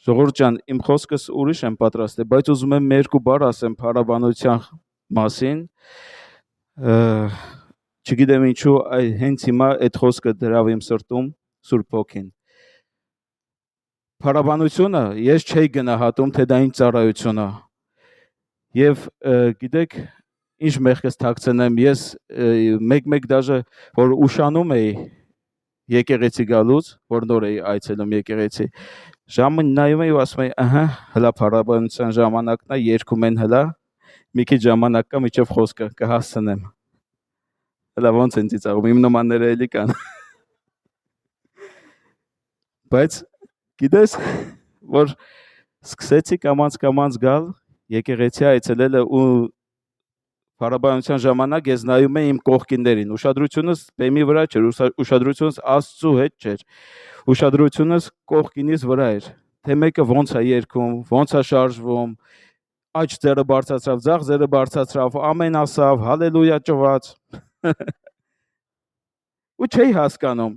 Ժողովուրդ ջան, իմ խոսքս ուրիշ եմ պատրաստել, բայց ուզում եմ երկու բառ ասեմ փառաբանության մասին։ Չգիտեմ ինչու հենց հիմա այդ խոսքը դրավ իմ սրտում Սուրբ Հոգին։ Փառաբանությունը ես չէի գնահատում, թե դա ինչ ծառայություն է։ Եվ գիտեք, ինչ մեղքս թաքցնեմ, ես մեկ դաժե որ ուշանում էի եկեղեցի գալուց, որ նոր էի այցելում եկեղեցի, ժամը նայում էի ու ասում էի, ահա, հլա փառաբանության ժամանակն է, երգում են հլա, մի քիչ ժամանակ կա, մինչև խոսքը կհասցնեմ։ Հլա ոնց են ծիծաղում, իմ նմանները էլի կան։ Բայց գիտես, որ սկսեցի կամաց գալ եկեղեցի այցելելը ու փառաբանության ժամանակ ես նայում էի իմ կողքիներին, ուշադրությունս բեմի վրա չէր, ուշադրությունս Աստծու հետ չէր, ուշադրությունս կողքինիս վրա էր, թե մեկը ոնց է երգում, ոնց է շարժվում, աջ ձեռը բարձրացրավ, ձախ ձեռը բարձրացրավ, ամեն ասավ, հալելույա ճվաց։ Ու չէի հասկանում,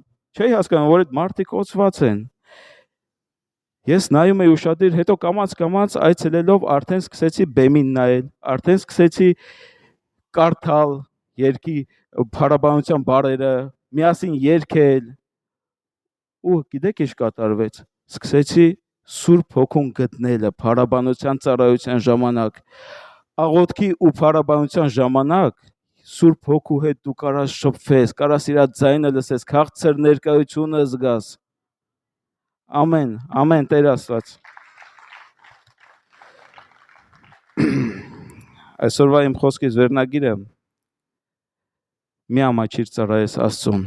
որ այդ մարդիկ օծված են։ Ես նայում էի ուշադիր, հետո կամաց այցելելով արդեն սկսեցի բեմին նայել, արդեն սկսեցի կարդալ երգի փառաբանության բառերը, միասին երգել։ Ու գիտեք ինչ կատարվեց։ Սկսեցի Սուրբ Հոգուն գտնելը փառաբանության ծառայության ժամանակ։ Աղոթքի ու փառաբանության ժամանակ Սուրբ Հոգու հետ դու կարաս շփվես, կարաս իր ձայնը լսես, քաղցր ներկայությունը զգաս։ Ամեն, ամեն Տեր Աստված։ Այսօրվա իմ խոսքից վերնագիրը մի ամաչիր ծառայես Աստծուն։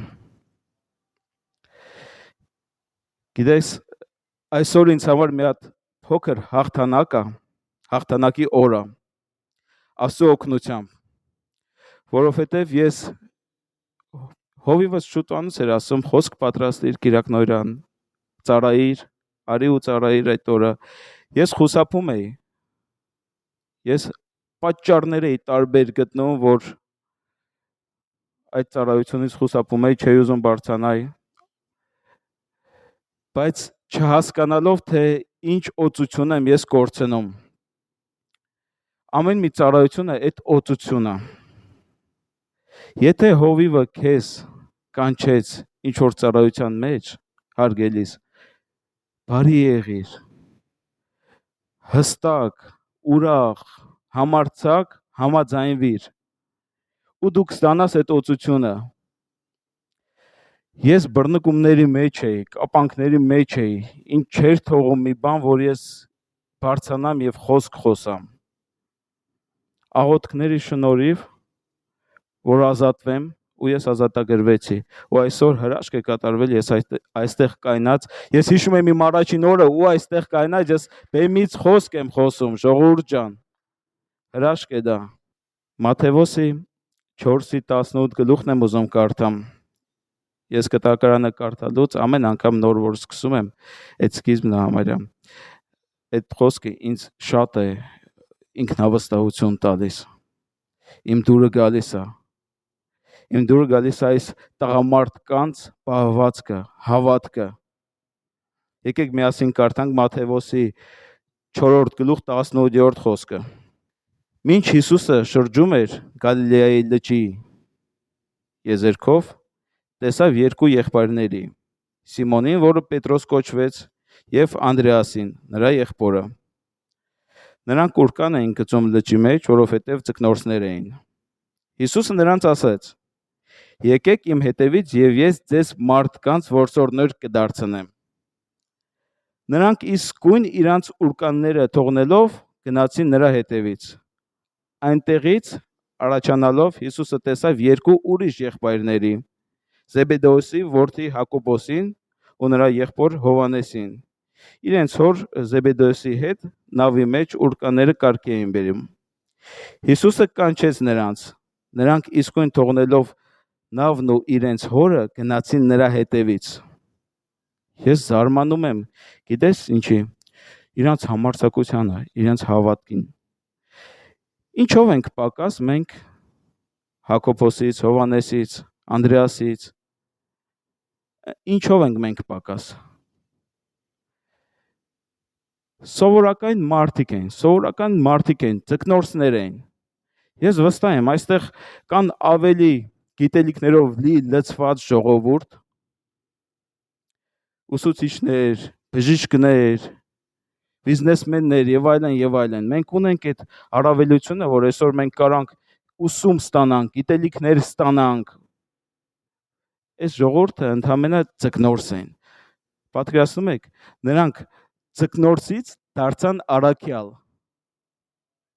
Գիտես, այսօր ինձ համար մի հատ փոքր հաղթանակ է, հաղթանակի օր է, Աստծո օգնությամբ, որովհետև ես հովիվս շուտանուց էր ասում, խոսք պատրաստիր Կիրակնորյան, ծառայիր, արի ու ծառայիր այդ օրը, ես խուսափում էի, ես պատճառներ էի տարբեր գտնում, որ այդ ծառայությունից խուսափում էի, չէի ուզում բարձրանալ, բայց չհասկանալով, թե ինչ օծություն եմ ես կորցնում։ Ամեն մի ծառայությունը այդ օծությունը։ Եթե հովիվը քեզ կանչեց ինչ որ ծառայության մեջ, հարգելիս, բարի եղիր, հստակ, ուրախ, համարձակ, համաձայնվիր ու դու կստանաս այդ օծությունը։ Ես բռնկումների մեջ էի, կապանքների մեջ էի, ինչ չէր թողում մի բան, որ ես բարձրանամ եւ խոսք խոսամ։ Աղոթքների շնորհիվ, որ ազատվեմ, ու ես ազատագրվեցի, ու այսօր հրաշք է կատարվել, ես այստեղ կայնած, ես հիշում եմ իմ առաջին օրը, ու այստեղ կայնած, ես բեմից խոսք եմ խոսում, ժողովուրդ ջան, հրաշք է դա։ Մատթեոսի 4:18 գլուխն եմ ուզում կարդամ։ Ես կտակարանը կարդալուց ամեն անգամ նոր որ սկսում եմ, այդ սկիզբն է համարյա։ Այդ խոսքը ինձ շատ է ինքնավստահություն տալիս։ Իմ դուրը գալիս է։ Իմ դուրը գալիս է այս տղամարդկանց պահվածքը, հավատքը։ Եկեք միասին կարդանք Մատթեոսի 4-րդ գլուխ 18-րդ խոսքը։ Մինչ Հիսուսը շրջում էր Գալիլեայի լճի եզերքով, տեսավ երկու եղբայրների, Սիմոնին, որը Պետրոս կոչվեց, եւ Անդրեասին, նրա եղբորը։ Նրանք կուրկան էին գցում լճի մեջ, որովհետև ձկնորսներ էին։ Հիսուսը նրանց ասաց. Եկեք իմ հետևից եւ ես ձեզ մարդկանց որսորդներ կդարձնեմ։ Նրանք իսկույն իրանց ուրկանները թողնելով գնացին նրա հետևից։ Այնտեղից առաջանալով Հիսուսը տեսավ երկու ուրիշ եղբայրների, Զեբեդեոսի որդի Հակոբոսին ու նրա եղբոր Հովանեսին։ Իրենց հոր Զեբեդեոսի հետ նավի մեջ ուրկաները կարգի էին բերում։ Հիսուսը կանչեց նրանց, նրանք իսկույն թողնելով նավն ու իրենց հորը գնացին նրա հետևից։ Ես զարմանում եմ, գիտես ինչի, իրանց համարձակությանը, իրենց հավատքին։ Ինչով ենք պակաս մենք Հակոբոսից, Հովանեսից, Անդրեասից, ինչով ենք մենք պակաս։ սովորական մարդիկ են, ձկնորսներ են։ Ես վստահ եմ, այստեղ կան ավելի գիտելիքներով լի լցված ժողովուրդ, ուսուցիչներ, բժիշկներ, բիզնեսմեններ եւ այլն։ Մենք ունենք այդ առավելությունը, որ այսօր մենք կարանք ուսում ստանանք, գիտելիքներ ստանանք։ Այս ժողովուրդը ընդհանրապես ձկնորս են։ Պատկերացնում եք, նրանք ձկնորսից դարձան առաքյալ։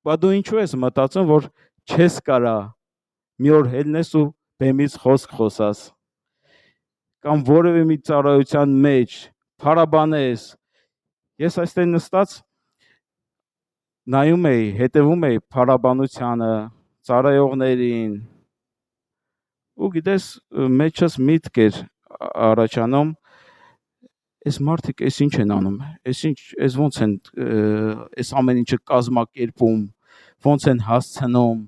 Բա դու ինչու ես մտածում, որ չես կարա մի օր ելնես ու բեմից խոսք խոսաս կամ որևէ մի ծառայության մեջ փառաբանես։ Ես այստեղ նստած նայում էի, հետևում էի փառաբանությանը, ծառայողներին ու գիտես մեջս միտք էր առաջանում, այս մարդիկ էս ինչ են անում, էս ոնց են էս ամեն ինչը կազմակերպում, ոնց են հասցնում։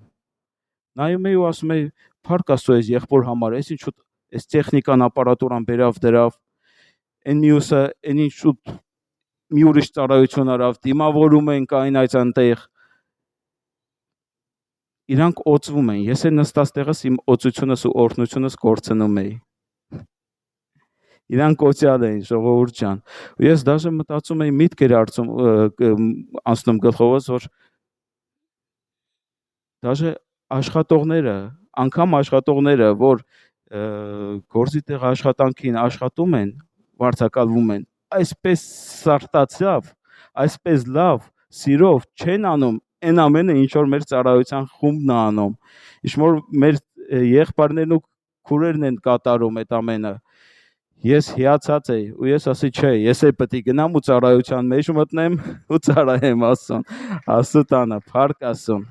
Նայում էի ու ասում էի, փառք Աստծո, այս եղբոր համար, էս ինչ շուտ էս տեխնիկան, ապարատուրան բերավ դրավ, այն մյուսը, այն ինչ շուտ մի ուրիշ ծառայություն արավ, դիմավորում են կային այս անտեղ։ Իրանք օծվում են, ես էլ նստած տեղս իմ օծությունս ու օրհնությունս կորցնում էի։ Իրանք օծյալ էին, ժողովուրդ ջան։ Ու ես դաժե մտածում էի, միտք էր անցնում գլխովս, որ դաժե աշխատողները, որ գործի տեղ աշխատանքին աշխատում են, վարձակալվում են, այսպես սարտացավ, այսպես լավ, սիրով չեն անում այն ամենը, ինչ որ մեր ծառայության խումբն է անում։ Ինչ որ մեր եղբայրներն ու քուրերն են կատարում այդ ամենը։ Ես հիացած էի ու ես ասի, չէ, ես էլ պետք է գնամ ու ծառայության մեջ մտնեմ ու ծառայեմ Աստծուն։ Աստծո տանը, փառք Աստծուն։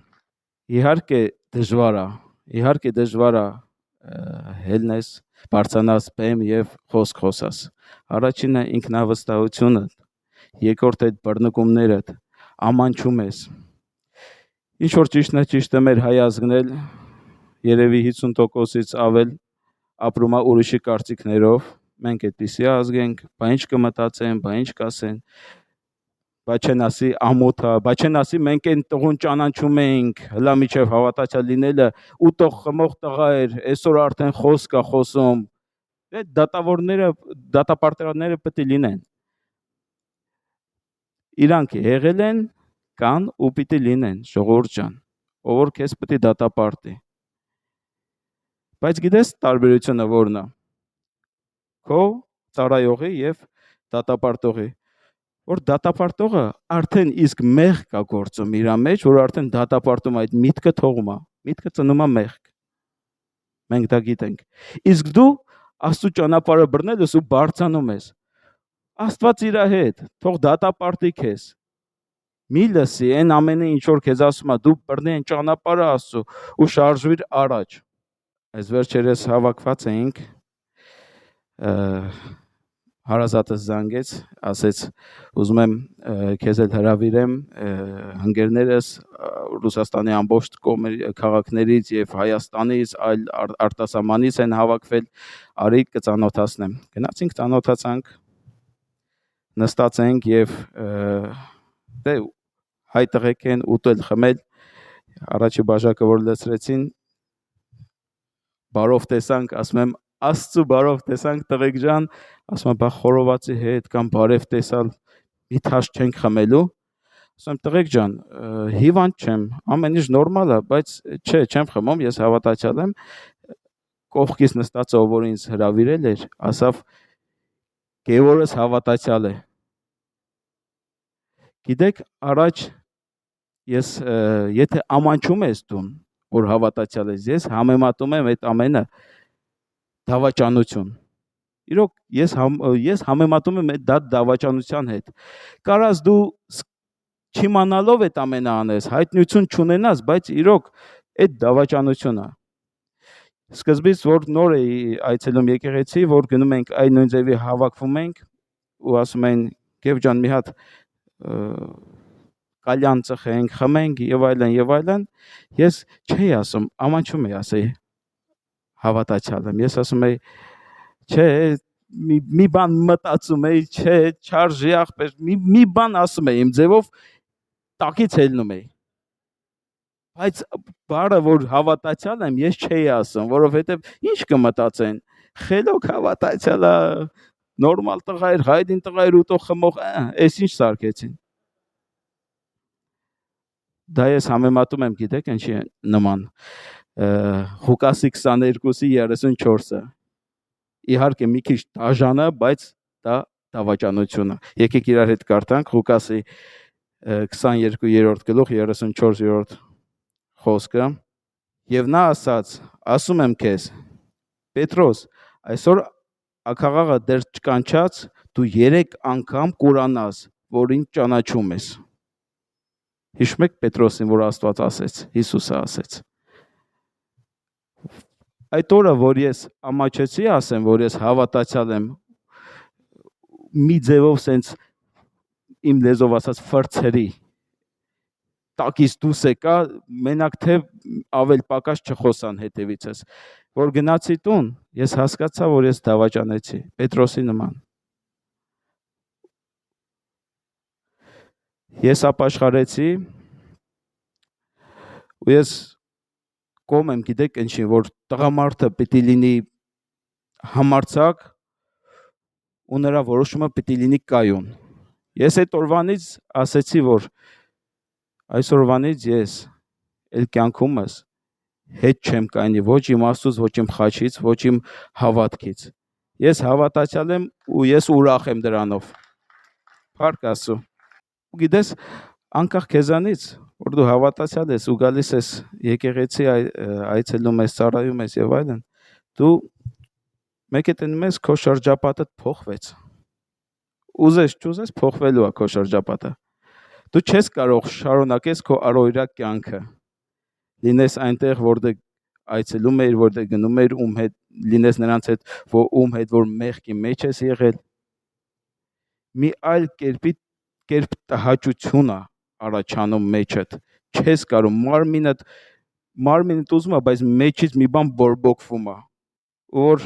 Իհարկե դժվար է հելնես, բարձրանաս բեմ եւ խոսք խոսաս։ Առաջինը ինքնավստահությունը, երկրորդ այդ բռնկումներդ, ամանչում ես։ Ինչ որ ճիշտ է մեր հայազգն էլ երևի 50%-ից ավել ապրում է ուրիշի կարծիքներով, մենք այդպիսի ազգ ենք, բա ինչ կմտածեն, բա ինչ կասեն, բա չեն ասի ամոթա, բա չեն ասի մենք այն տղուն ճանաչում ենք, հլա միջև հավատացյալ լինելը ուտող խմող տղա էր, այսօր արդեն խոսք է խոսում։ Այդ դատապարտերանները պետք է լինեն։ Իրանք եղել են, կան ու պիտի լինեն, ժողովուրդ ջան, ով որ քեզ պետք է դատապարտի։ Բայց գիտես տարբերությունը որն է։ Քո ծառայողի եւ դատապարտողի, որ դատապարտողը արդեն իսկ մեղք կա գործում իր մեջ, որ արդեն դատապարտում այդ միտքը թողում է, միտքը ծնում է մեղք։ Մենք դա գիտենք։ Իսկ դու Աստծո ճանապարհը բռնել ես ու բարձանում ես։ Աստված իր հետ, թող դատապարտի քեզ։ Մի լսի այն ամենը, ինչ որ քեզ ասում է, դու բռնի այն ճանապարհը Աստծո ու շարժվիր առաջ։ Այս վերջերս հավաքված էինք, հարազատս զանգեց, ասեց ուզում եմ քեզ էլ հրավիրեմ, ընկերներս Ռուսաստանի ամբողջ քաղաքներից եւ Հայաստանից, այլ արտասահմանից են հավաքվել, արի կծանոթացնեմ։ Գնացինք, ծանոթացանք, նստած ենք եւ դե հայ տղեկ են ուտել, խմել, առաջի բաժակը որ լցրեցին, բարով տեսանք, ասում եմ Աստծո բարով տեսանք տղեկ ջան, ասում եմ բա խորովածի հետ կամ բարև տեսալ մի թաշ չենք խմելու։ Ասում եմ տղեկ ջան, հիվանդ չեմ, ամեն ինչ նորմալ է, բայց չէ, չեմ խմում, ես հավատացյալ եմ։ Կողքից նստածը, ով որ ինձ հրավիրել էր, ասավ Գևորգս հավատացյալ է։ Գիտեք, առաջ ես եթե ամանչում ես դու, որ հավատացյալ ես, ես համեմատում եմ այդ ամենը դավաճանություն։ Իրոք ես համեմատում եմ այդ դավաճանության հետ։ Կարաս դու չիմանալով այդ ամենը անես, հայտնություն չունենաս, բայց իրոք այդ դավաճանություն է։ Սկզբից որ նոր էի այցելում եկեղեցի, որ գնում ենք այն նույն ձևի հավաքվում ենք ու ասում են Գև ջան մի հատ կալյան ծխենք, խմենք եւ այլն, ես չէի ասում, ամանչում էի ասեի հավատացյալ եմ։ Ես ասում էի, չէ, մի բան մտածում էի, չէ, չարժի ախպեր, մի բան ասում էի իմ ձևով, տակից ելնում էի։ Բայց բարը որ հավատացյալ եմ, ես չէի ասում, որովհետև ինչ կմտածեն, խելոք հավատացյալ է, նորմալ տղա էր, հայդին տղա էր ուտող խմող, այս ինչ սարքեցին։ Դա ես համեմատում եմ, գիտեք ինչի նման, Ղուկասի 22-ի 34-ը։ Իհարկե մի քիչ դաժանը, բայց դա դավաճանությունը։ Եկեք իրար հետ կարդանք Ղուկասի 22-րդ գլուխ 34-րդ խոսքը։ Եվ նա ասաց. ասում եմ քեզ, Պետրոս, այսօր ակաղաղը դեռ չկանչած, դու 3 անգամ կուրանաս, որ ինձ ճանաչում ես։ Հիշում եք Պետրոսին, որ Աստված ասեց, Հիսուսը ասեց։ Այդ օրը, որ ես ամաչեցի, ասեմ, որ ես հավատացյալ եմ, մի ձևով սենց իմ լեզով ասած ֆրցերի, տակից դուս եկա, մենակ թե ավել պակաս չխոսան հետևիցս, որ գնացի տուն, ես հասկացա, որ ես դավաճանեցի, Պետրոսի նման։ Ես ապաշխարեցի, ու ես կողմ եմ, գիտեք ինչին, որ տղամարդը պիտի լինի համարձակ ու նրա որոշումը պիտի լինի կայուն։ Ես այդ օրվանից ասեցի, որ այսօրվանից ես էլ կյանքումս հետ չեմ կայնի, ոչ իմ Աստծուց, ոչ իմ խաչից, ոչ իմ հավատքից։ Ես հավատացյալ եմ ու ես ուրախ եմ դրանով։ Փառք Աստծո։ Ու գիտես, անկախ քեզանից, որ դու հավատացյալ ես ու գալիս ես եկեղեցի այցելում ես, ծառայում ես եւ այլն, դու մեկ է տենում ես քո շրջապատը փոխվեց։ Ուզես, չուզես փոխվելու է քո շրջապատը։ Դու չես կարող շարունակես քո առօրյա կյանքը։ Լինես այնտեղ, որտեղ այցելում ես, որտեղ գնում ես, ում հետ լինես նրանց հետ, ում հետ որ մեղքի մեջ ես եղել։ Մի այլ կերպ տհաճություն է առաջանում մեջդ, չես կարող, մարմինդ ուզում է, բայց մեջից մի բան բորբոքվում է, որ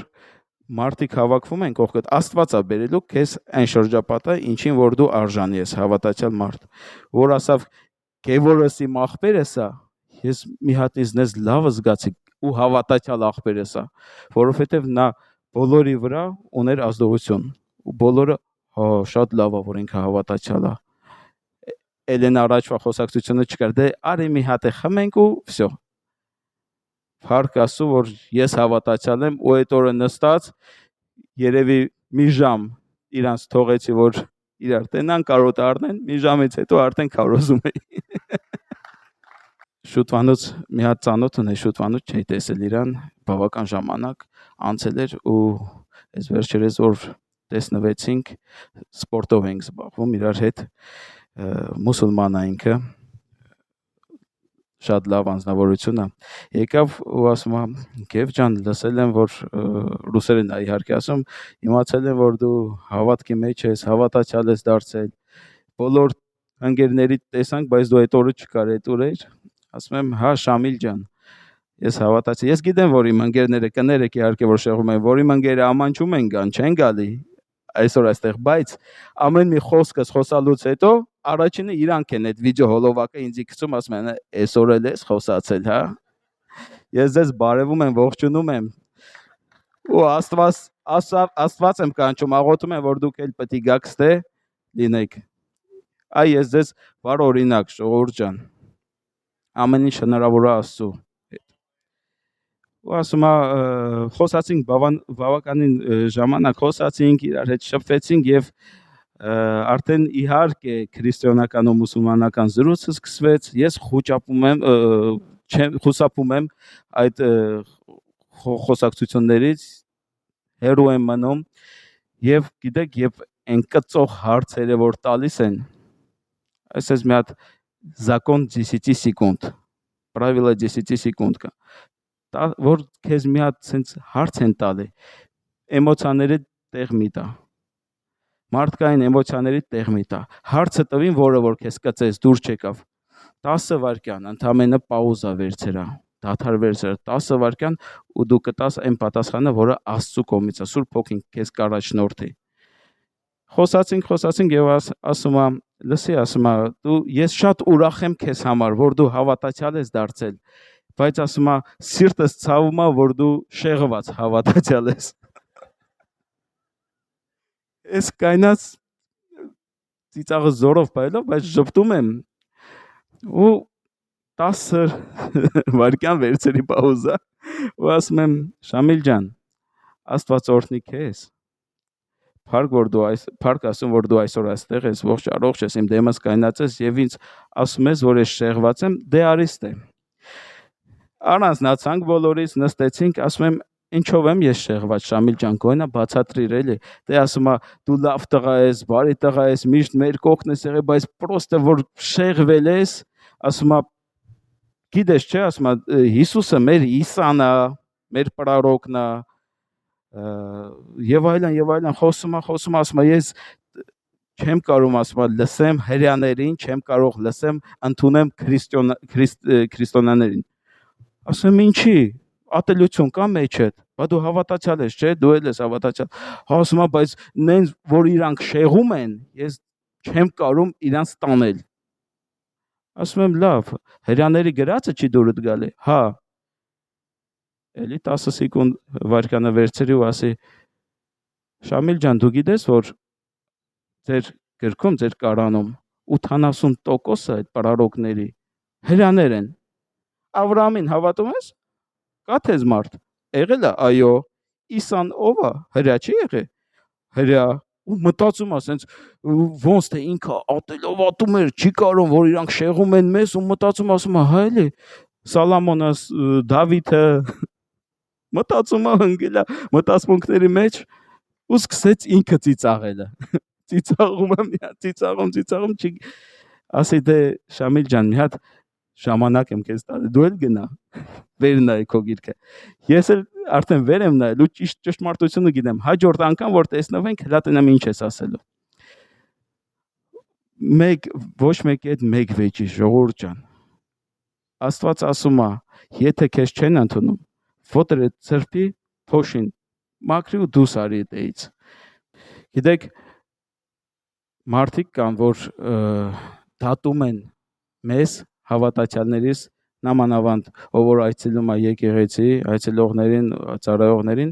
մարդիկ հավաքվում են կողքդ, Աստված է բերելու քեզ այն շրջապատը, ինչին որ դու արժանի ես, հավատացյալ մարդ, որ ասավ, Գևորս իմ աղբերս է, ես մի հատ ինձնես լավ զգացի ու հավատացյալ աղբերս է, որովհետև նա բոլորի վրա ուներ ազդողություն, ու բոլորը շատ լավ է, որ ինքը հավատացյալ է։ Էլեն առաջվա խոսակցությունը չկար, դե արի մի հատ է խմենք ու վсё։ Փառք Աստծո, որ ես հավատացյալ եմ ու այդ օրը նստած երևի մի ժամ իրանց թողեցի, որ իրար տենան, կարոտ առնեն, մի ժամից հետո արդեն քարոզում էի։ Շուտվանոց մի հատ ծանոթ ունի, շուտվանոց չէի տեսել իրան, բավական ժամանակ անցել էր ու այս վերջերս որ տեսնվեցինք, սպորտով ենք զբաղվում իրար հետ, մուսուլման է ինքը, շատ լավ անձնավորություն է։ Եկավ ու ասում է, Գև ջան, լսել եմ, որ ռուսերեն է իհարկե ասում, իմացել եմ, որ դու հավատքի մեջ ես, հավատացյալ ես դարձել։ Բոլոր ընկերների տեսանք, բայց դու այդ օրը չկար, այդ օր էր։ Ասում եմ, հա, Շամիլ ջան, ես հավատացի։ Ես գիտեմ, որ իմ ընկերները կներեք իհարկե, որ շեղում են, որ իմ ընկերը ամանչում են գան, չեն գալի այսօր այստեղ, բայց ամեն մի խոսքս խոսալուց հետո առաջինը իրանք են այդ վիդեո հոլովակը ինձի գցում, ասում են, այսօր էլ ես խոսացել, հա։ Ես ձեզ բարևում եմ, ողջունում եմ։ Ու Աստված եմ կանչում, աղոթում եմ, որ դուք էլ պետք է գաք ստե լինեք։ Այ ես ձեզ բար օրինակ, ժողովուրդ ջան։ Ամեն ինչ հնարավոր է Աստծո հետ։ Ու ասում է, խոսացինք բավականին ժամանակ, խոսացինք, իրար հետ շփվեցինք եւ արդեն իհարկե քրիստոնեական ու մուսուլմանական զրույցը սկսվեց։ Ես խուսափում եմ այդ խոսակցություններից, հեռու եմ մնում եւ գիտեք, եւ այն կծող հարցերը որ տալիս են, այսպես մի հատ закон 10 секунд, правило 10 секунд կա, որ քեզ մի հատ sense հարց են տալի, էմոցիաների տեղ մի տա, մարդկային էմոցիաների տեղ մի տա, հարցը տվին, որը որ քեզ կծես, դուր չեկավ, 10 վայրկյան, ընդամենը պաուզա վերցրա, դադար վերցրել 10 վայրկյան ու դու կտաս այն պատասխանը, որը Աստծո կողմից է, Սուրբ Հոգին քեզ կառաջնորդի։ Խոսացինք եւ ասում եմ, լսի, ասում եմ, ես շատ ուրախ եմ քեզ համար, որ դու հավատացյալ ես դարձել, բայց ասում եմ, սիրտս ցավում է, որ դու շեղված հավատացյալ ես։ Ես կայնած ծիծաղը զորով բայելով, բայց ժպտում եմ ու 10 վայրկյան վերցրի պաուզա ու ասում եմ, Շամիլ ջան, Աստված օրհնի քեզ։ Փառք ասում, որ դու այսօր այստեղ ես, ողջ առողջ ես, իմ դեմս կայնած ես եւ ինձ ասում ես, որ ես շեղված եմ, դե արիստ է։ Առանձնացանք բոլորից, նստեցինք, ասում եմ, ինչով եմ ես շեղված, Շամիլ ջան, գոյնա բացատրիր էլի։ Դե ասում է, դու լավ տղա ես, բարի տղա ես, միշտ մեր կողքն ես եղել, բայց պրոստը որ շեղվել ես, ասում է, գիտես չէ, ասում է, Հիսուսը մեր Իսան է, մեր պրարոկն է, եւ այլն, խոսում է, ասում է, ես չեմ կարող, ասում է, լսեմ հրեաներին, չեմ կարող լսեմ, ընդունեմ քրիստոնյաներին։ Ասում եմ, ինչի, ատելություն կա մեջդ, բա դու հավատացյալ ես, չէ, դու էլ ես հավատացյալ։ Ասում է, բայց նենց որ իրանք շեղում են, ես չեմ կարող իրանց տանել։ Ասում եմ, լավ, հրեաների գրածը չի դուրդ գալի։ Հա։ Էլի 10 սեկունդ վայրկյանը վերցրի ու ասի, Շամիլ ջան, դու գիտես, որ ձեր գրքում, ձեր Կորանում 80% այդ պրարոկների հրեաներ են։ Ավրամին հավատում ես։ Կա թեզ մարդ։ Եղել է, այո։ Իսան ով է։ Հրեա չի եղել։ Հրեա։ Ու մտածում է, ասենց ոնց թե ինքը ատելով ատում էր, չի կարող, որ իրանք շեղում են մեզ ու մտածում, ասում է, հա էլի Սալամոնը, Դավիթը մտածում է, ընկել է մտածմունքների մեջ ու սկսեց ինքը ծիծաղելը։ Ծիծաղում է, ծիծաղում, չի ասի դե Շամիլ ջան, մի հատ ժամանակ եմ քեզ տալի, դու էլ գնա, վեր նայ քո գիրքը։ Ես էլ արդեն վեր եմ նայել ու ճշմարտությունը գիտեմ, հաջորդ անգամ որ տեսնվենք, հլա տնեմ ինչ ես ասելու։ Ոչ մեկի հետ մեկ վեճի, ժողովուրդ ջան։ Աստված ասում է, եթե քեզ չեն ընդունում, ոտը ծրփի փոշին, մաքրի ու դուս արի այդից։ Գիտեք, մարդիկ կան, որ դատում են մեզ հավատացյալներից, նամանավանդ, ով որ այցելում է եկեղեցի, այցելողներին, ծառայողներին,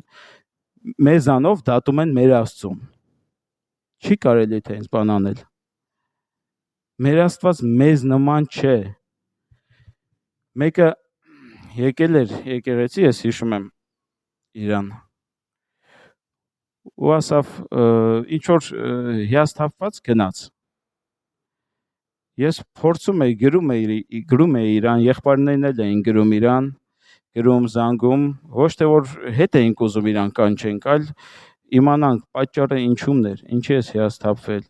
մեզանով դատում են մեր Աստծուն։ Չի կարելի թե ինձ բան անել։ Մեր Աստված մեզ նման չէ։ Մեկը եկել էր եկեղեցի, ես հիշում եմ իրան։ Ու ասավ, ինչ որ հիասթափված գնաց։ Ես փորձում էի, գրում էի իրան, եղբայրներն էլ էին գրում իրան, գրում, զանգում, ոչ թե որ հետ էինք ուզում իրան կանչենք, այլ իմանանք պատճառը ինչումն էր, ինչի ես հիասթափվել։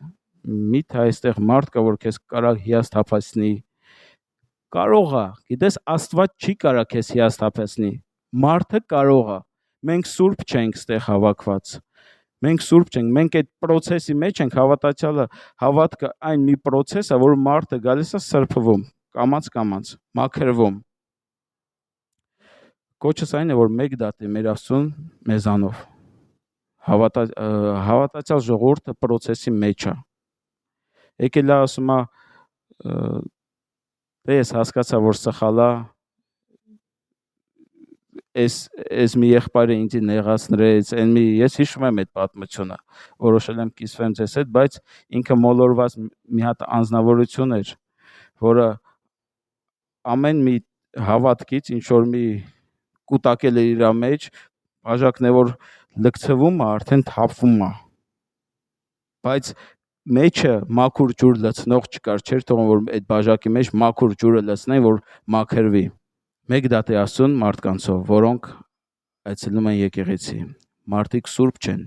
Միթե այստեղ մարդ կա, որ քեզ կարող հիասթափացնի։ Կարող է, գիտես, Աստված չի կարող քեզ հիասթափեցնի։ Մարդը կարող է։ Մենք սուրբ չենք ստեղ հավաքված։ Մենք սուրբ չենք, մենք այդ process-ի մեջ ենք, հավատացյալը, հավատքը այն մի process է, որ մարդը գալիս է սրբվում, կամաց, մաքրվում։ Կոչս այն է, որ մեկ դատի մեր Աստծուն մեզանով։ Հավատացյալ ժողովուրդը process-ի մեջ է։ Եկել է ասում է, դե ես հասկացա, որ սխալ է, ես մի եղբայրը ինձ նեղացրեց, ես հիշում եմ այդ պատմությունը, որոշել եմ կիսվեմ ձեզ հետ, բայց ինքը մոլորված մի հատ անձնավորություն էր, որը ամեն մի հավատքից ինչ որ մի կուտակել էր իր մեջ, բաժակն է որ լքցվում է, արդեն թափվում է։ Բայց մեջը մաքուր ջուր լցնող չկար, չէր թողում որ այդ բաժակի մեջ մաքուր ջուրը լցնեն, որ մաքրվի։ Մեկ դատի Աստծուն մարդկանցով, որոնք այցելում են եկեղեցի, մարդիկ սուրբ չեն,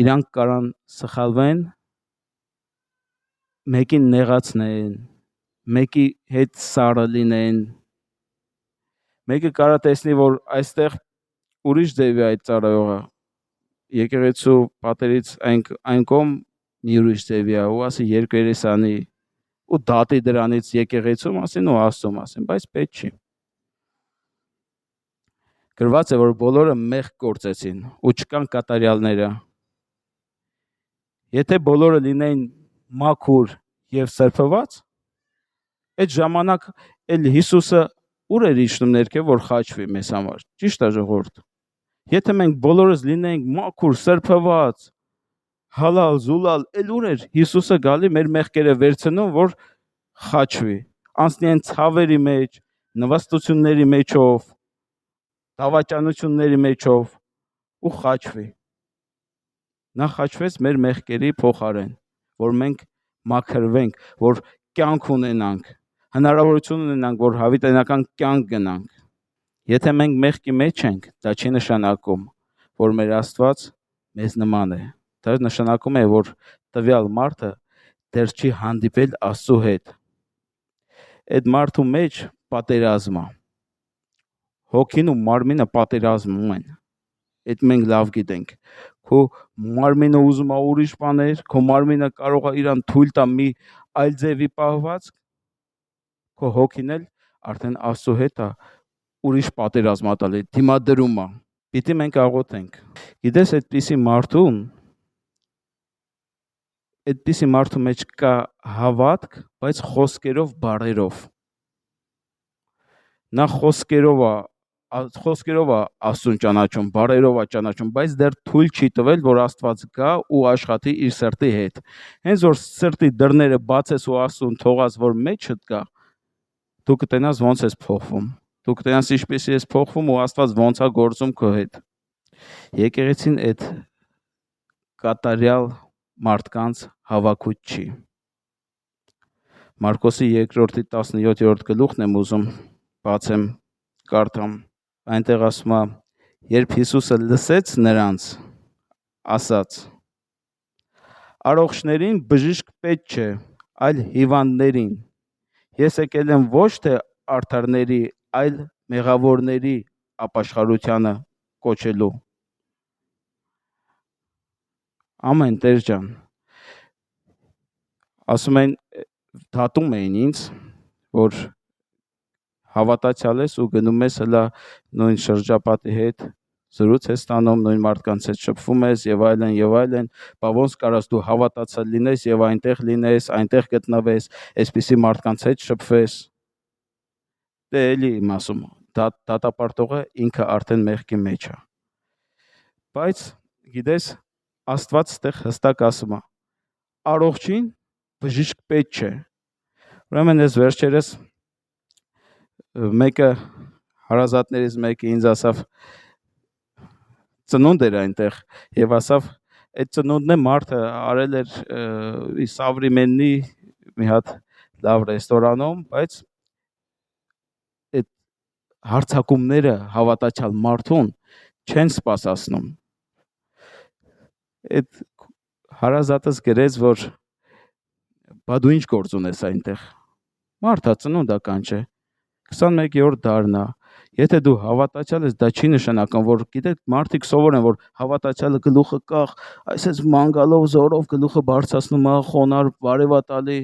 իրանք կարան սխալվեն, մեկին նեղացնեն, մեկի հետ սառը լինեն, մեկը կարա տեսնի, որ այստեղ ուրիշ ձևի այդ ծառայողը, եկեղեցու պատերից այն կողմ մի ուրիշ ձևի է, ու ասի երկերես անի, ու դատի դրանից եկեղեցու մասին ու Աստծո մասին, բայց պետք չի։ գրված է, որ բոլորը մեղք գործեցին ու չկան կատարյալները։ Եթե բոլորը լինեին մաքուր եւ սրբված, այդ ժամանակ էլ Հիսուսը ուր էր իջնում ներքև, որ խաչվի մեզ համար։ Ճիշտ է ժողովուրդ։ Եթե մենք բոլորս լինեինք մաքուր, սրբված, հալալ, զուլալ, էլ ուր էր Հիսուսը գալի մեր մեղքերը վերցնում, որ խաչվի, անցնի այն ցավերի մեջ, նվաստությունների մեջով, դավաճանությունների մեջով ու խաչվի։ Նա խաչվեց մեր մեղքերի փոխարեն, որ մենք մաքրվենք, որ կյանք ունենանք, հնարավորություն ունենանք, որ հավիտենական կյանք գնանք։ Եթե մենք մեղքի մեջ ենք, դա չի նշանակում, որ մեր Աստված մեզ նման է։ Դա նշանակում է, որ տվյալ մարդը դեռ չի հանդիպել Աստծու հետ։ Այդ մարդու մեջ պատերազմ է։ Հոգին ու մարմինը պատերազմում են։ Այդ մենք լավ գիտենք։ Քո մարմինը ուզում է ուրիշ բաներ, քո մարմինը կարող է իրան թույլ տա մի այլ ձևի պահված, քո հոգին էլ արդեն Աստծու հետ է ուրիշ պատերազմ ա տալի, դիմադրում է։ Պիտի մենք աղոթենք։ Գիտես, այդպիսի մարդու մեջ կա հավատք, բայց խոսքերով, բառերով։ Նա խոսքերով է Աստծուն ճանաչում, բառերով է ճանաչում, բայց դեռ թույլ չի տվել, որ Աստված գա ու աշխատի իր սրտի հետ։ Հենց որ սրտի դռները բացես ու Աստծուն թողած, որ մեջդ գա, դու կտենաս ոնց ես փոխվում։ Դու կտենաս ինչպես ես փոխվում ու Աստված ոնց է գործում քո հետ։ Եկեղեցին այդ կատարյալ մարդկանց հավաքույթ չի։ Մարկոսի 2:17 գլուխն եմ ուզում բացեմ, կարդամ։ Այնտեղ ասում է. երբ Հիսուսը լսեց նրանց, ասաց. առողջներին բժիշկ պետք չէ, այլ հիվանդներին։ Ես եկել եմ ոչ թե արդարների, այլ մեղավորների ապաշխարությանը կոչելու։ Ամեն Տեր ջան։ Ասում են, դատում էին ինձ, որ հավատացյալ ես ու գնում ես հլա նույն շրջապատի հետ, զրույց ես ստանում, նույն մարդկանց հետ շփվում ես եւ այլն, բա ոնց կարաս դու հավատացյալ լինես եւ այնտեղ լինես, այնտեղ գտնվես, այսպիսի մարդկանց հետ շփվես։ Դե էլի իմ ասում, դատապարտողը ինքը արդեն մեղքի մեջ է։ Բայց գիտես, Աստված այդտեղ հստակ ասում է. առողջին բժիշկ պետք չէ։ Ուրեմն ես վերջերս մեկը հարազատներից մեկը ինձ ասավ, ծնունդ էր այնտեղ եւ ասավ, այդ ծնունդն է մարդը արել էր Սավրիմեննի մի հատ լավ ռեստորանում, բայց այդ հարցակումները հավատացյալ մարդուն չեն սպասացնում։ Այդ հարազատս գրեց, որ բա դու ինչ գործ ունես այնտեղ։ Մարդա ծնունդա կանչե 21-րդ դարն է։ Եթե դու հավատացյալ ես, դա չի նշանակում, որ գիտեք, մարդիկ սովոր են, որ հավատացյալը գլուխը կախ, այսպես մանգալով, զորով գլուխը բարձրացնում է, խոնար, բարևա տալի,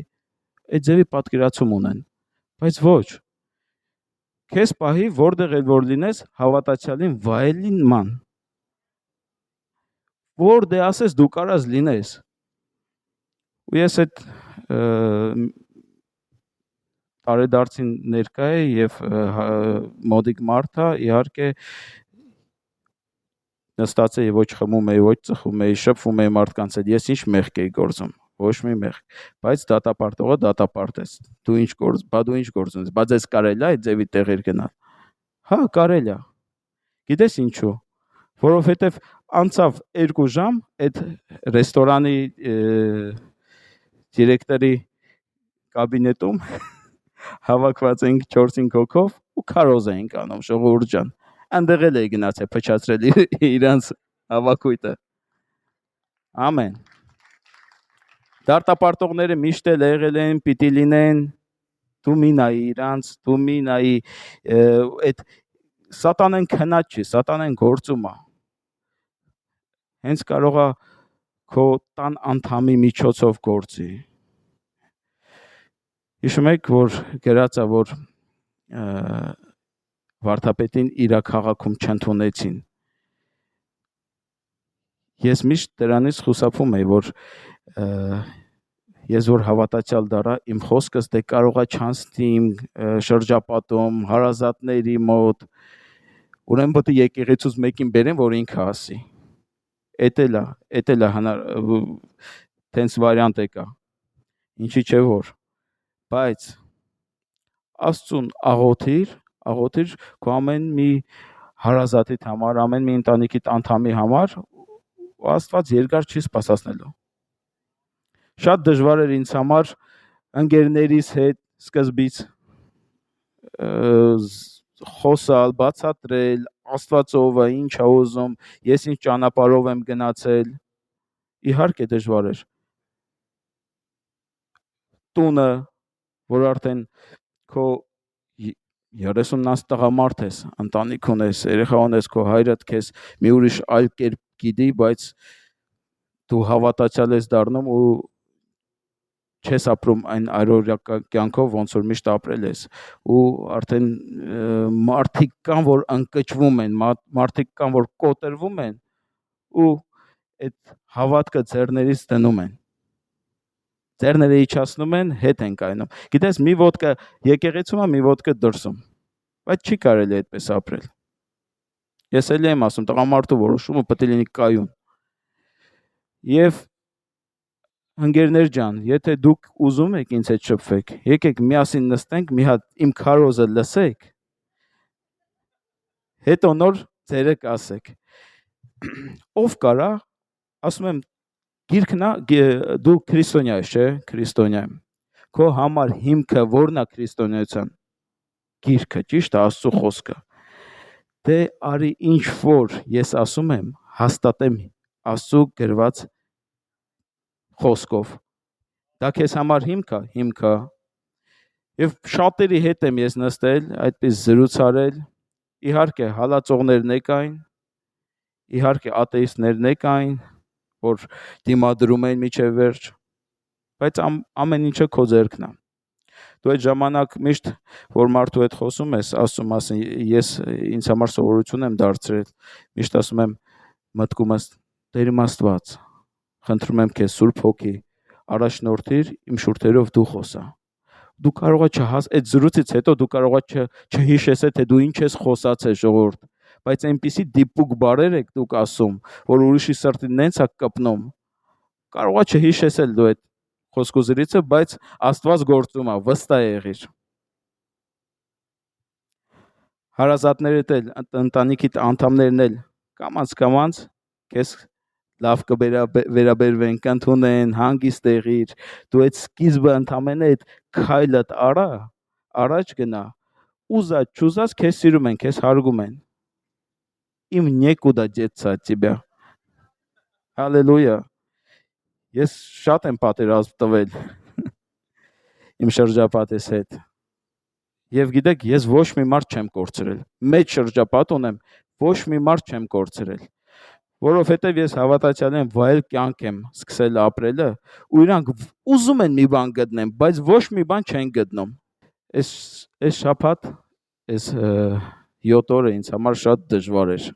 այդ ձևի պատկերացում ունեն։ Բայց ոչ։ Քեզ պահի, որտեղ էլ որ լինես, հավատացյալին վայելին ման։ Որտեղ ասես դու կարաս լինես։ Ու ես այդ տարեդարձին ներկա է եւ մոդիկ մարդ է, իհարկե նստած է եւ ոչ խմում է, ոչ ծխում է, շփվում է մարդկանց հետ։ Ես ինչ մեղք էի գործում, ոչ մի մեղք, բայց դատապարտողը դատապարտեց։ Դու ինչ գործ ունես, բայց ես կարելի է այդ ձևի տեղեր գնալ։ Հա, կարելի է։ Գիտես ինչու։ Որովհետեւ անցավ 2 ժամ այդ ռեստորանի դիրեկտորի կաբինետում հավաքված ենք 4-5 հոգով ու քարոզ էինք անում, ժողովուրդ ջան։ Այնտեղ էլ էի գնացել փչացրել իրանց հավաքույթը։ Ամեն։ Դատապարտողները միշտ էլ եղել են, պիտի լինեն, դու մի նայի իրանց, դու մի նայի այդ սատանեն քնած չի, սատանեն գործում է։ Հենց կարող է քո տան անդամի միջոցով գործի։ Հիշում եք, որ գրած է, որ վարդապետին իր քաղաքում չընդունեցին։ Ես միշտ դրանից խուսափում եի, որ ես որ հավատացյալ դառա, իմ խոսքս դե կարողա չանցնի իմ շրջապատում, հարազատների մոտ, ուրեմն պետք է եկեղեցուց մեկին բերեն, որ ինքը ասի։ Էդ էլ է տենց վարիանտ կա։ Ինչի՞ չէ որ, բայց Աստծուն աղոթիր քո ամեն մի հարազատիդ համար, ամեն մի ընտանիքիդ անդամի համար, ու Աստված երկար չի սպասացնելու։ Շատ դժվար էր ինձ համար ընկերներիս հետ սկզբից խոսալ, բացատրել, Աստվածով է, ինչ է ուզում, ես ինչ ճանապարհով եմ գնացել։ Իհարկե դժվար էր։ Տունը, որ արդեն քո 30-ից տղամարդ ես, ընտանիք ունես, երեխա ունես, քո հայրդ քեզ մի ուրիշ այլ կերպ գիտի, բայց դու հավատացյալ ես դառնում ու չես ապրում այն այրօրյա կյանքով, ոնց որ միշտ ապրել ես, ու արդեն մարդիկ կան, որ ընկճվում են, մարդիկ կան, որ կոտրվում են, ու այդ հավատքը ձեռներից դնում են, ձեռները իջացնում են, հետ են կայնում։ Գիտես, մի ոտքը եկեղեցում է, մի ոտքը դրսում, բայց չի կարելի այդպես ապրել։ Ես էլ եմ ասում, տղամարդու որոշումը պետք է լինի կայուն։ Եվ ընկերներ ջան, եթե դուք ուզում եք ինձ հետ շփվեք, եկեք միասին նստենք, մի հատ իմ քարոզը լսեք, հետո նոր ձերը կասեք։ Ով կարա, ասում եմ, գիրքն է, դու քրիստոնյա ես, չէ՞, քրիստոնյա եմ։ Քո համար հիմքը ո՞րն է քրիստոնեության։ Գիրքը, ճիշտ է, Աստծո խոսքը։ Դե արի ինչ որ ես ասում եմ, հաստատեմ Աստծո գրված խոսքով։ Դա քեզ համար հիմք է։ Եվ շատերի հետ եմ ես նստել, այդպես զրուցարել։ Իհարկե հալածողներն եկային, իհարկե աթեիստներն եկային, որ դիմադրում են միջև վերջ, բայց ամեն ինչը քո ձեռքն է։ Դու այդ ժամանակ միշտ որ մարդու հետ խոսում ես, Աստծո մասին, ես ինձ համար սովորություն եմ դարձրել, միշտ ասում եմ մտքումս, Տեր իմ Աստված, խնդրում եմ քեզ Սուրբ Հոգի, առաջնորդիր իմ շուրթերով դու խոսա։ Դու կարող ես այդ զրույցից հետո դու կարող ես չհիշես, թե դու ինչ ես խոսացել ժողովուրդ, բայց այնպիսի դիպուկ բարեր եք դուք ասում, որ ուրիշի սրտին նենց է կպնում, կարող է չհիշեսել դու այդ խոսքուզրիցը, բայց Աստված գործում է, վստահ եղիր։ Հարազատներդ էլ, ընտանիքիդ անդամներն էլ կամաց քեզ լավ կվերաբերվեն, կընդունեն, հանգիստ եղիր, դու այդ սկիզբը ընդամենը այդ քայլդ արա, առաջ գնա, ուզած չուզած քեզ սիրում են, քեզ հարգում են։ Им некуда деться от тебя։ Հալելույա։ Ես շատ եմ պատերազմ տվել իմ շրջապատիս հետ։ Եվ գիտեք, ես ոչ մի մարդ չեմ կորցրել։ Մեծ շրջապատ ունեմ, ոչ մի մարդ չեմ կորցրել։ Որովհետև ես հավատացյալ եմ, վայել կյանք եմ սկսել ապրելը, ու իրանք ուզում են մի բան գտնեն, բայց ոչ մի բան չեն գտնում։ Այս շաբաթ, այս 7 օրը ինձ համար շատ դժվար էր,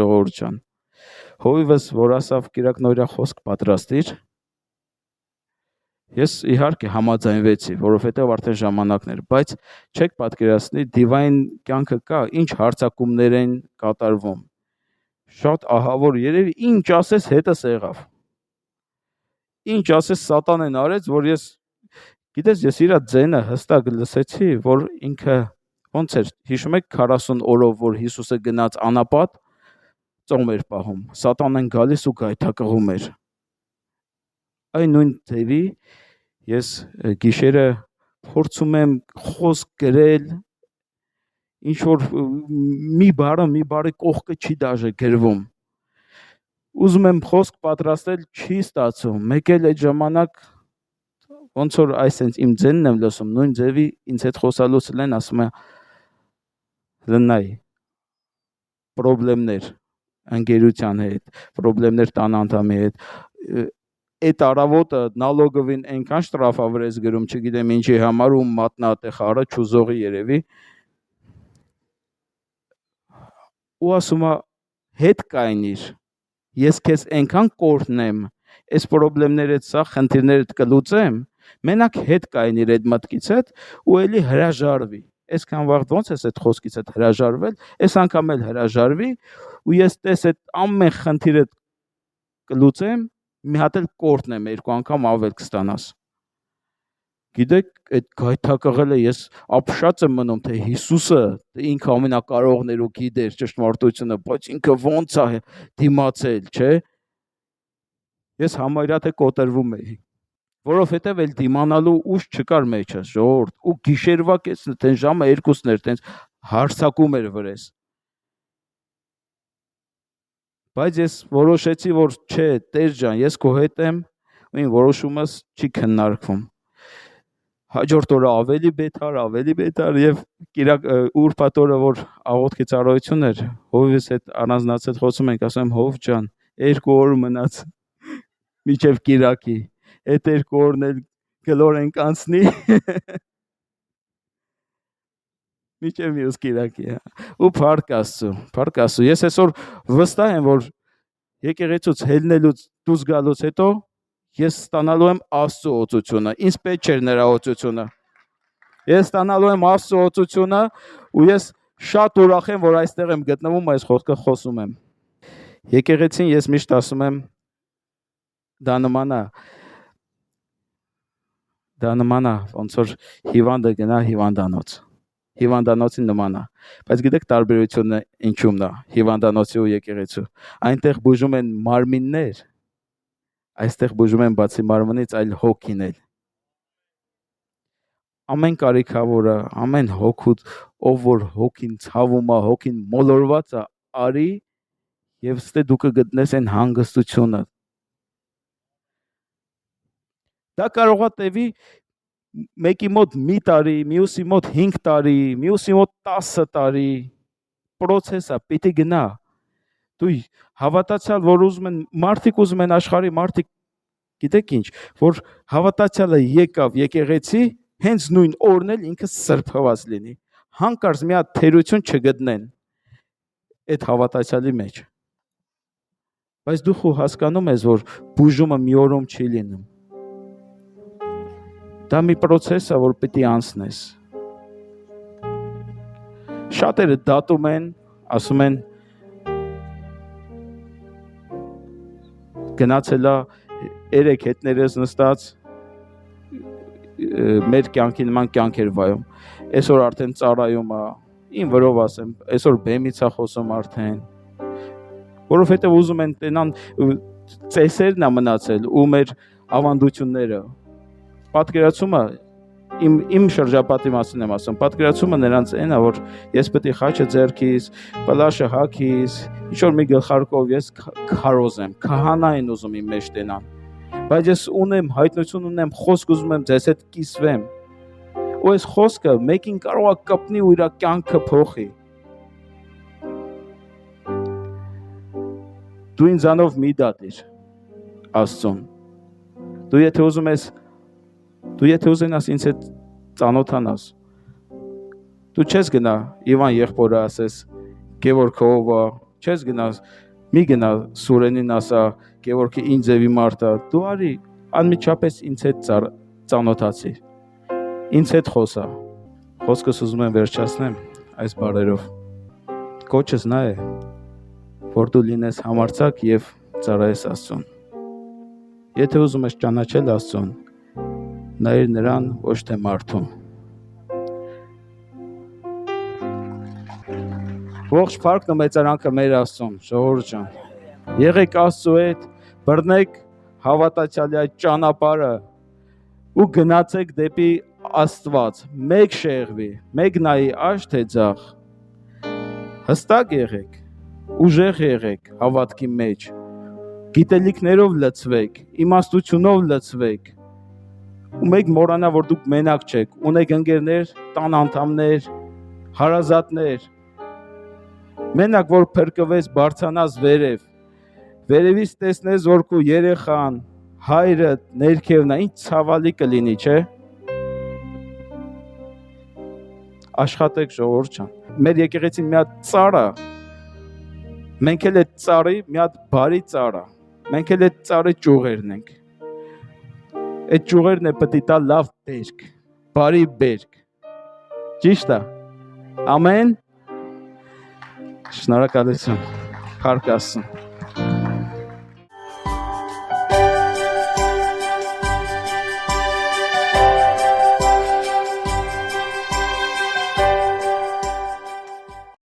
ժողովուրդ ջան։ Հովիվս, որ ասավ կիրակնօրյա խոսք պատրաստիր, ես իհարկե համաձայնվեցի, որովհետև արդեն ժամանակն էր, բայց չեք պատկերացնի դիվայն կյանքը կա, ինչ հարձակումներ են կատարվում։ Շատ ահավոր երևի ինչ ասես հետս եղավ։ Ինչ ասես սատանեն արեց, որ ես գիտես, ես իր ձենը հստակ լսեցի, որ ինքը ոնց էր, հիշում եք 40 օրով, որ Հիսուսը գնաց անապատ, ծոմ էր պահում, սատանեն գալիս ու գայթակղում էր։ Այն նույն ձևի ես գիշերը փորձում եմ խոսք գրել, ինչ որ մի բարի կողքը չի դաժե գրվում։ Ուզում եմ խոսք պատրաստել, չի ստացվում։ Մեկ էլ այդ ժամանակ ոնց որ այսենց իմ ձենն եմ լսում, նույն ձևի ինձ հետ խոսալուց լեն ասում է լնայ պրոբլեմներ ընկերության հետ, պրոբլեմներ տան անդամի հետ։ Այդ առավոտը նալոգովին այնքան շտրաֆավորեց գրում, չգիտեմ ինչի համար ու մատնատեղ արա չուզողի երևի։ ու ասում է հետ կայնիր, ես քեզ այնքան կօրհնեմ, այս խնդիրները սա խնդիրներդ կլուծեմ, մենակ հետ կայնիր այդ մտքից հետ ու էլի հրաժարվի։ Այսքան վաղ ոնց ես այդ խոսքից հետ հրաժարվել, այս անգամ էլ հրաժարվի ու ես տես այդ ամեն խնդիրը կլուծեմ, մի հատ էլ կօրհնեմ, երկու անգամ ավել կստանաս։ Գիտեք, այդ գայթակղելը ես ապշած եմ մնում, թե Հիսուսը ինքը ամենակարողն էր ու գիտեր ճշմարտությունը, բայց ինքը ոնց է դիմացել, չէ՞։ Ես համարյա թե կոտրվում էի, որովհետև էլ դիմանալու ուժ չկար մեջս, ժողովուրդ, ու գիշերվա կեսն տեն ժամը 2-ն էր, տենց հարցակում էր վրես։ Բայց ես որոշեցի, որ չէ, Տեր ջան, ես քո հետ եմ, ու իմ որոշումս չի քննարկվում։ Հաջորդ օրը ավելի բետար եւ ուրբաթ օրը, որ աղոթքի ծառայություն էր, հովիվս հետ առանձնացած խոսում ենք, ասում եմ, հով ջան, 2 օր մնաց մինչև կիրակի, այդ 2 օրն էլ գլոր ենք անցնի մինչև մյուս կիրակի, ու փառք Աստծո, ես այսօր վստահ եմ, որ եկեղեցուց հելնելուց դուրս գալուց հետո ես ստանալու եմ Աստծո օծությունը, ինձ պետք չէր նրա օծությունը, ես ստանալու եմ Աստծո օծությունը ու ես շատ ուրախ եմ, որ այստեղ եմ գտնվում, այս խոսքը խոսում եմ։ Եկեղեցին ես միշտ ասում եմ, դա նման է, ոնց որ հիվանդը գնա հիվանդանոցին նման է, բայց գիտեք տարբերությունը ինչումն է, հիվանդանոցի ու եկեղեցու, այնտեղ բուժում են մարմիններ, այստեղ բուժում են բացի մարմնից այլ հոգին էլ։ Ամեն կարիքավորը, ամեն հոգուց, ով որ հոգին ցավում է, հոգին մոլորված է, արի եւ ստե դու կգտնես այն հանգստությունը։ Դա կարող է տևի մեկի մոտ մի տարի, մյուսի մոտ 5 տարի, մյուսի մոտ 10 տարի, պրոցես է, պիտի գնա։ Դու հավատացյալ, որ մարդիկ ուզում են աշխարհի մարդիկ, գիտեք ինչ, որ հավատացյալը եկավ եկեղեցի, հենց նույն օրն էլ ինքը սրբված լինի, հանկարծ մի հատ թերություն չգտնեն այդ հավատացյալի մեջ։ Բայց դու հասկանում ես, որ բուժումը մի օրում չի լինում։ Դա մի պրոցես է, որ պիտի անցնես։ Շատերը դատում են, ասում են գնացել է 3 հետներս նստած մեր կյանքի նման կյանք էր վայում։ Այսօր արդեն ծառայում է, ին վրով ասեմ, այսօր բեմից է խոսում արդեն։ Որովհետև ուզում են տենան ծեսերն է մնացել ու մեր ավանդությունները։ Պատկերացումը իմ շրջապատի մասին եմ ասում, պատկերացումը նրանց այն է, որ ես պետք է խաչը ձեռքիս, պլաշը հագիս, ինչ-որ մի գլխարկով ես քարոզ եմ, քահանա են ուզում իմ մեջ տենան, բայց ես ունեմ հայտնություն ունեմ, խոսք ուզում եմ ձեզ հետ կիսվեմ, ու այս խոսքը մեկին կարող է կպնի ու իր կյանքը փոխի։ Դու ինձանով մի դատիր Աստծուն, դու եթե ուզենաս ինձ հետ ծանոթանաս, դու չես գնա Իվան եղբորը ասես, Գևորգը ով է, չես գնաս, մի գնա Սուրենին ասա, Գևորգը ինչ ձևի մարդ է, դու արի անմիջապես ինձ հետ ծանոթացիր, ինձ հետ խոսա։ Խոսքս ուզում եմ վերջացնեմ այս բառերով։ Կոչս նա է, որ դու լինես համարձակ եւ ծառայես Աստծուն։ Եթե ուզում ես ճանաչել Աստծուն, նայիր նրան, ոչ թե մարդուն։ Ողջ փառքն ու մեծարանքը մեր Աստծուն, ժողովուրդ ջան։ Եղեք Աստծո հետ, բռնեք հավատացյալի այդ ճանապարհը ու գնացեք դեպի Աստված։ Մեկ շեղվի, մեկ նայի աջ թե ձախ։ Հստակ եղեք, ուժեղ եղեք հավատքի մեջ։ Գիտելիքներով լցվեք, իմաստությունով լցվեք։ Ու մեկ մոռանա, որ դուք մենակ չեք, ունեք ընկերներ, տան անդամներ, հարազատներ։ Մենակ որ փրկվես, բարձանաս վերևից տեսնես, որ քո երեխան, հայրը ներքևն է, ինչ ցավալի կլինի, չէ՞։ Աշխատեք ժողովուրդ ջան։ Մեր եկեղեցին մի հատ ծառ է, Մենք էլ այդ ծառի մի հատ բարի ծառ է։ Մենք էլ այդ ծառի ճյուղերն ենք։ Այդ ճյուղերն է պետք է տա լավ բերք, բարի բերք։ Ճիշտ է։ Ամեն։ Շնորհակալություն։ Փառք Աստծուն։